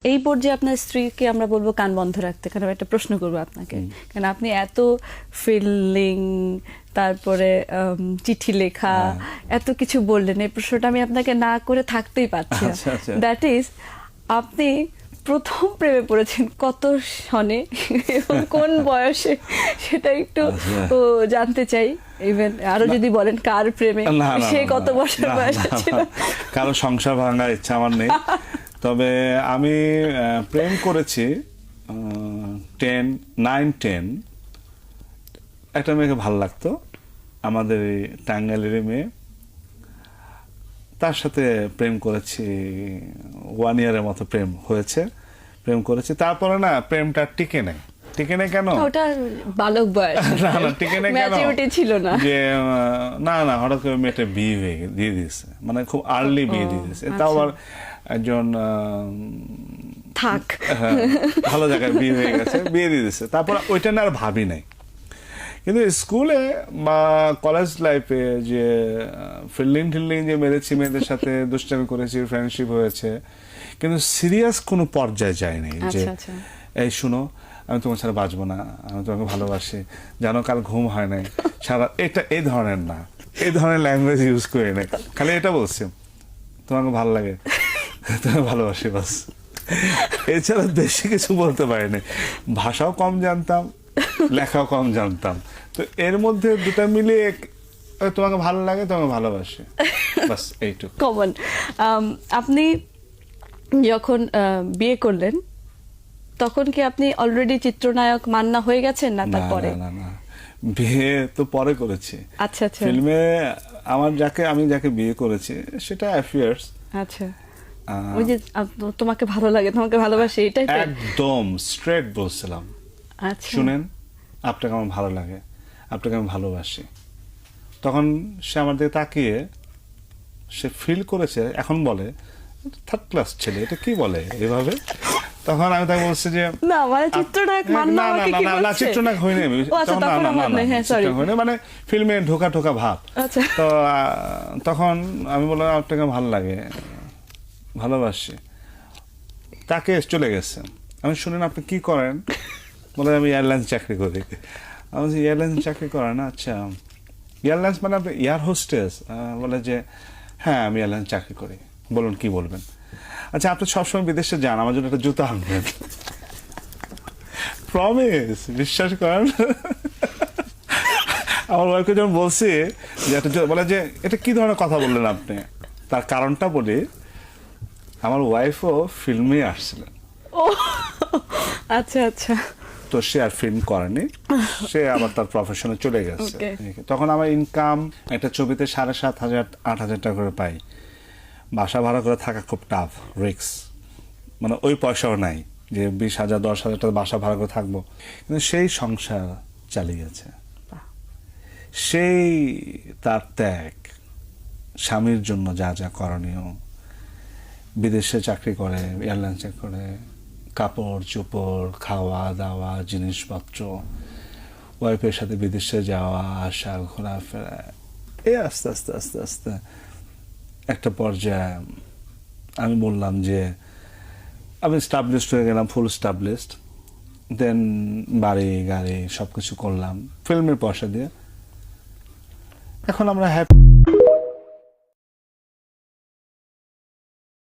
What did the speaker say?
এই পর্যায়ে আপনার স্ত্রীকে আমরা বলবো কান বন্ধ রাখতে, কারণ একটা প্রশ্ন করবো আপনাকে, কারণ আপনি এত ফিলিং, তারপরে চিঠি লেখা, এত কিছু বললেন, এই প্রশ্নটা আমি আপনাকে না করে থাকতেই পারছি না। দ্যাট ইজ, আপনি প্রথম প্রেমে পড়েছেন কত সনে এবং কোন বয়সে, সেটা একটু জানতে চাই। ইভেন আরো যদি বলেন কার প্রেমে, সে কত বছর বয়সে ছিল? কারো সংসার ভাঙার ইচ্ছা আমার নেই, তবে আমি প্রেম করেছি 9-10। একটা মেয়েকে ভালো লাগতো, আমাদের এই টাঙ্গাইলের মেয়ে। তার সাথে প্রেম করেছি, 1 ইয়ারের মতো প্রেম হয়েছে, প্রেম করেছি। তারপরে না প্রেমটা টিকে নেই। টিকে নেই কেন? ওটা বালক বয়স, না না, টিকে নেই কেন? ম্যাচুরিটি ছিল না। যে না দিয়ে দিয়েছে, মানে খুব আর্লি বিয়ে দিয়ে দিয়েছে। তাও আবার একজন থাক ভালো জায়গায় বিয়ে হয়ে গেছে, বিয়ে দিয়ে দিয়েছে। তারপর ওইটা না আর ভাবি নাই। কিন্তু স্কুলে বা কলেজ লাইফে যে ফিল্ডিং যে মেরেছি, মেয়েদের সাথে দুষ্টামি করেছি, ফ্রেন্ডশিপ হয়েছে, কিন্তু সিরিয়াস কোনো পর্যায়ে যায়নি। যে এই শুনো, আমি তোমার ছাড়া বাঁচবো না, আমি তোমাকে ভালোবাসি, জানো কাল ঘুম হয় নাই সারা, এটা এই ধরনের না, এই ধরনের ল্যাঙ্গুয়েজ ইউজ করে নাই। খালি এটা বলছি, তোমাকে ভালো লাগে, তোমাকে ভালোবাসি, বাস। এছাড়া বেশি কিছু বলতে পারিনি। ভাষাও কম জানতাম, লেখাও কম জানতাম। তো এর মধ্যে দুটা মিলিয়ে তোমাকে ভালো লাগে, তোমাকে ভালোবাসি, বাস এইটুকু কমন। আপনি যখন বিয়ে করলেন, তখন কি আপনি অলরেডি চিত্রনায়ক মান্না হয়ে গেছেন না তারপরে? না, বিয়ে তো পরে করেছি। আচ্ছা আচ্ছা। ফিল্মে আমি যাকে বিয়ে করেছি সেটা অ্যাফেয়ার্স। আচ্ছা, ওই যে তোমাকে ভালো লাগে, তোমাকে ভালোবাসি, এটাই তো একদম স্ট্রেট বলছিলাম। আচ্ছা, শুনেন, আপনাকে আমার ভালো লাগে, আপনাকে আমি ভালোবাসি। তখন সে আমার দিকে তাকিয়ে সে ফিল করেছে, এখন বলে 3rd ক্লাস ছেলে, এটা কি বলে এভাবে? তখন আমি তাকে বলছি যে না, মানে চিত্রনায়ক মান্না আমাকে কি বলছে? না, চিত্রনায়ক হইনি আমি। না, মানে ফিল্মে ঢোকা ভাব। তো তখন আমি বললাম আপনাকে ভালো লাগে, ভালোবাসি। তাকে চলে গেছে। আমি শুনেন আপনি কি করেন? বলে আমি এয়ারলাইন্স চাকরি করি। আমি বলছি এয়ারলাইন্স চাকরি করেন? আচ্ছা, এয়ারলাইন্স মানে আপনি এয়ার হোস্টেস? বলে যে হ্যাঁ, আমি এয়ারলাইন্স চাকরি করি। বলুন কি বলবেন? আচ্ছা, আপনি সবসময় বিদেশে যান, আমার জন্য একটা জুতা আনবেন। প্রমিস, বিশ্বাস করেন। আমার ওয়াইফকে যখন বলছি যে বলে যে এটা কি ধরনের কথা বললেন আপনি, তার কারণটা বলি। আমার ওয়াইফও ফিল্মে আসছিলেন। ও আচ্ছা আচ্ছা। তো সে আর ফিল্ম করেনি, সে আবার তার প্রফেশনে চলে গেছে। তখন আমার ইনকাম একটা ছবিতে 7,500-8,000 টাকা করে পাই। বাসা ভাড়া করে থাকা খুব টাফ, রিক্স, মানে ওই পয়সাও নাই যে 20,000-10,000 টাকা বাসা ভাড়া করে থাকবো। কিন্তু সেই সংসার চালিয়েছে, সেই তার ত্যাগ, স্বামীর জন্য যা যা করণীয়, বিদেশে চাকরি করে, এয়ারলাইন্স চাকরি করে, কাপড় চোপড়, খাওয়া দাওয়া, জিনিসপত্র, ওয়াইফের সাথে বিদেশে যাওয়া আসা, ঘোরাফেরা, এই আস্তে আস্তে আস্তে আস্তে একটা পর্যায়ে আমি বললাম যে আমি স্টাবলিশড হয়ে গেলাম, ফুল স্টাবলিশড। দেন বাড়ি গাড়ি সবকিছু করলাম ফিল্মের পয়সা দিয়ে। এখন আমরা হ্যাপি।